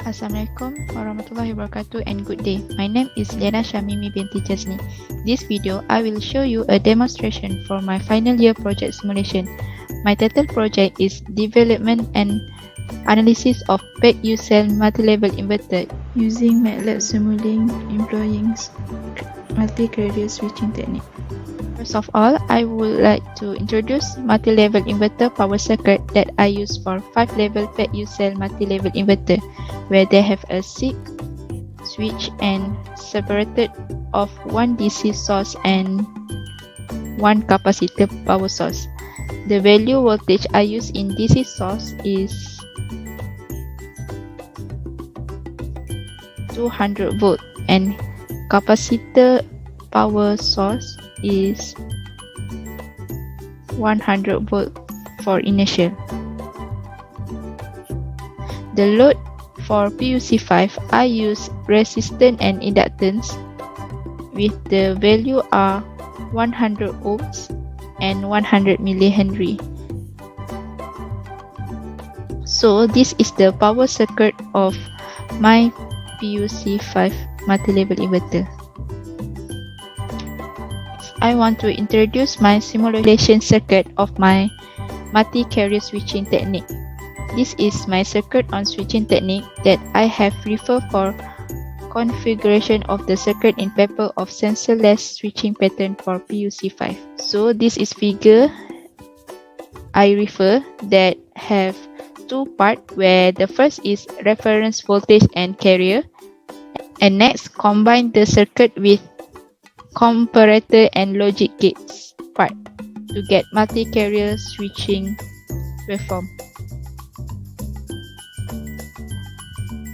Assalamualaikum warahmatullahi wabarakatuh and good day. My name is Lena Shamimi binti Jasni. This video, I will show you a demonstration for my final year project simulation. My title project is Development and Analysis of Packed U-cell Multilevel Inverter using MATLAB Simulink employing multi-carrier switching technique. First of all, I would like to introduce multi-level inverter power circuit that I use for 5-level Packed U-cell multi-level inverter, where they have a SiC switch and separated of one DC source and one capacitor power source. The value voltage I use in DC source is 200 volt and capacitor power source is 100 volt for inertial. The load for PUC5, I use resistance and inductance with the value are 100 ohms and 100 millihenry. So this is the power circuit of my PUC5 multi-level inverter. I want to introduce my simulation circuit of my multi-carrier switching technique. This is my circuit on switching technique that I have referred for configuration of the circuit in paper of sensorless switching pattern for PUC5. So this is figure I refer that have two parts, where the first is reference voltage and carrier, and next combine the circuit with comparator and logic gates part to get multi-carrier switching waveform.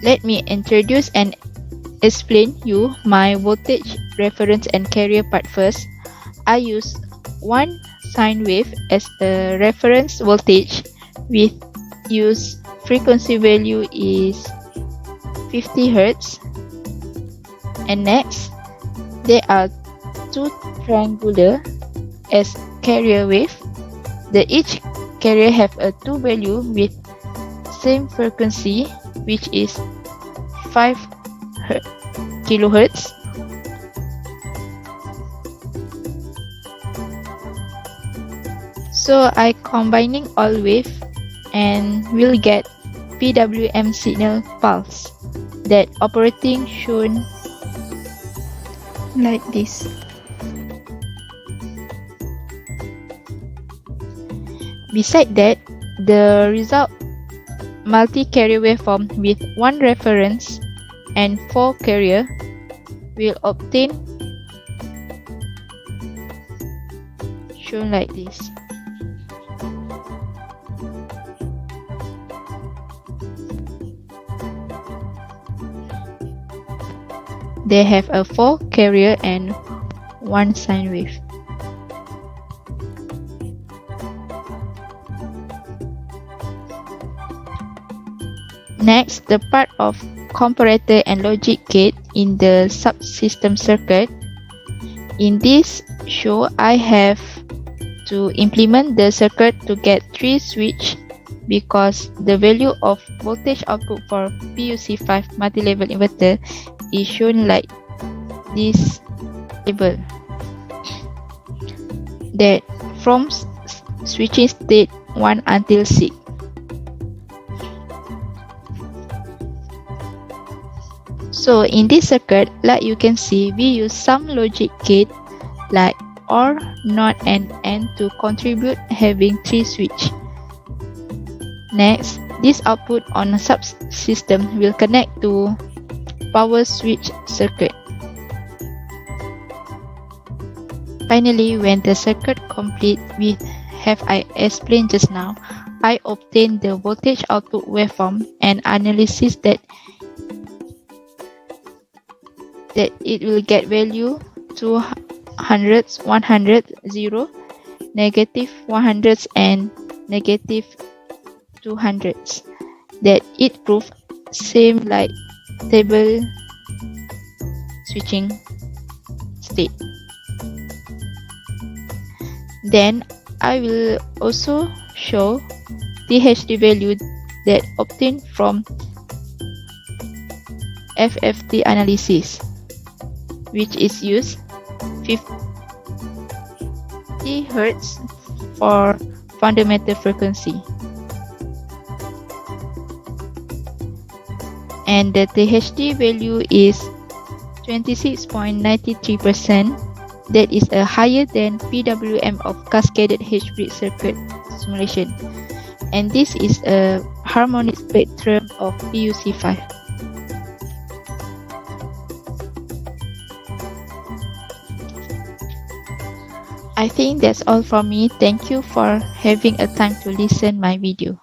Let me introduce and explain you my voltage, reference and carrier part first. I use one sine wave as a reference voltage with use frequency value is 50 Hz, and next there are two triangular as carrier wave. The each carrier have a two value with same frequency, which is 5 kilohertz. So I combining all wave and will get PWM signal pulse that operating shown like this. Beside that, the result multi-carrier waveform with one reference and 4 carrier will obtain shown like this. They have a 4 carrier and 1 sine wave. Next, the part of comparator and logic gate in the subsystem circuit. In this show, I have to implement the circuit to get 3 switch because the value of voltage output for PUC5 multi-level inverter is shown like this table, that from switching state 1 until 6. So in this circuit, like you can see, we use some logic gate like OR, NOT and AND to contribute having 3 switch. Next, this output on a subsystem will connect to power switch circuit. Finally, when the circuit complete with have I explained just now, I obtain the voltage output waveform and analysis that it will get value 200, 100, 0, negative 100 and negative 200. That it prove same like table switching state. Then I will also show THD value that obtained from FFT analysis, which is used 50 Hz for fundamental frequency. And the THD value is 26.93%. That is higher than PWM of Cascaded H-bridge circuit simulation. And this is a harmonic spectrum of PUC5. I think that's all from me. Thank you for having a time to listen my video.